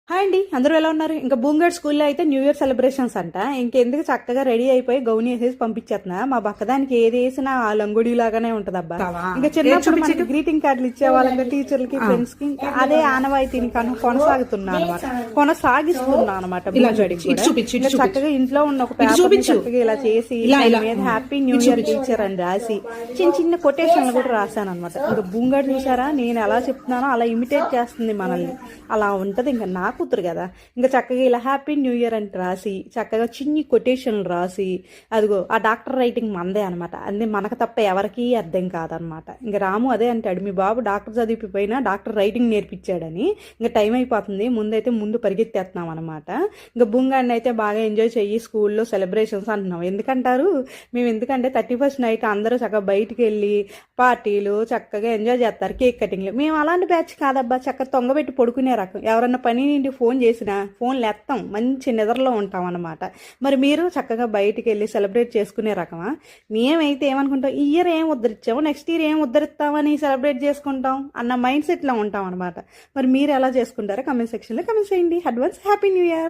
Hi అండి, అందరూ ఎలా ఉన్నారు? ఇంకా బూంగడ్ స్కూల్లో అయితే న్యూ ఇయర్ సెలబ్రేషన్స్ అంట. ఇంకెందుకు చక్కగా రెడీ అయిపోయి గౌన్ వేసేసి పంపించేస్తున్నా. మా బక్కదానికి ఏది వేసినా ఆ లంగుడి లాగానే ఉంటది అబ్బా. ఇంకా చిన్నప్పుడు మనకి గ్రీటింగ్ కార్డులు ఇచ్చేవాళ్ళం టీచర్లకి, ఫ్రెండ్స్ కి. ఇంకా అదే ఆనవాయితీని కొనసాగుతున్నా అనమాట, కొనసాగిస్తున్నా అనమాట. చక్కగా ఇంట్లో ఉన్న ఒక పేపర్ చక్కగా ఇలా చేసి దాని మీద హ్యాపీ న్యూ ఇయర్ టీచర్ అని రాసి చిన్న చిన్న కొటేషన్లు కూడా రాశాను అనమాట. ఇంకా బూంగడ్ చూసారా, నేను ఎలా చెప్తున్నానో అలా ఇమిటేట్ చేస్తుంది మనల్ని. అలా ఉంటది. ఇంకా నా కూతురు కదా, ఇంకా చక్కగా ఇలా హ్యాపీ న్యూ ఇయర్ అని రాసి చక్కగా చిన్ని కొటేషన్లు రాసి, అదిగో ఆ డాక్టర్ రైటింగ్ మందే అనమాట. అది మనకు తప్ప ఎవరికీ అర్థం కాదనమాట. ఇంకా రాము అదే అంటాడు, మీ బాబు డాక్టర్ చదివిపోయినా డాక్టర్ రైటింగ్ నేర్పించాడని. ఇంకా టైం అయిపోతుంది, ముందు పరిగెత్తేస్తున్నాం అనమాట. ఇంకా బుంగాడిని అయితే బాగా ఎంజాయ్ చెయ్యి స్కూల్లో సెలబ్రేషన్స్ అంటున్నాం. ఎందుకంటారు, మేము ఎందుకంటే 31st నైట్ అందరూ చక్కగా బయటికి వెళ్ళి పార్టీలు చక్కగా ఎంజాయ్ చేస్తారు, కేక్ కటింగ్లు. మేము అలాంటి బ్యాచ్ కాదబ్బా, చక్కగా తొంగబెట్టి పడుకునే రకం. ఎవరన్నా పని నుండి ఫోన్ చేసినా ఫోన్లు ఎత్తాం, మంచి నిద్రలో ఉంటాం అనమాట. మరి మీరు చక్కగా బయటికి వెళ్ళి సెలబ్రేట్ చేసుకునే రకమా? మేమైతే ఏమనుకుంటాం, ఈ ఇయర్ ఏం ఉద్ధరించాము, నెక్స్ట్ ఇయర్ ఏం ఉద్ధరిస్తామని సెలబ్రేట్ చేసుకుంటాం అన్న మైండ్ సెట్లో ఉంటాం అనమాట. మరి మీరు ఎలా చేసుకుంటారో కమెంట్ సెక్షన్లో కమెంట్ చేయండి. Advance happy new year.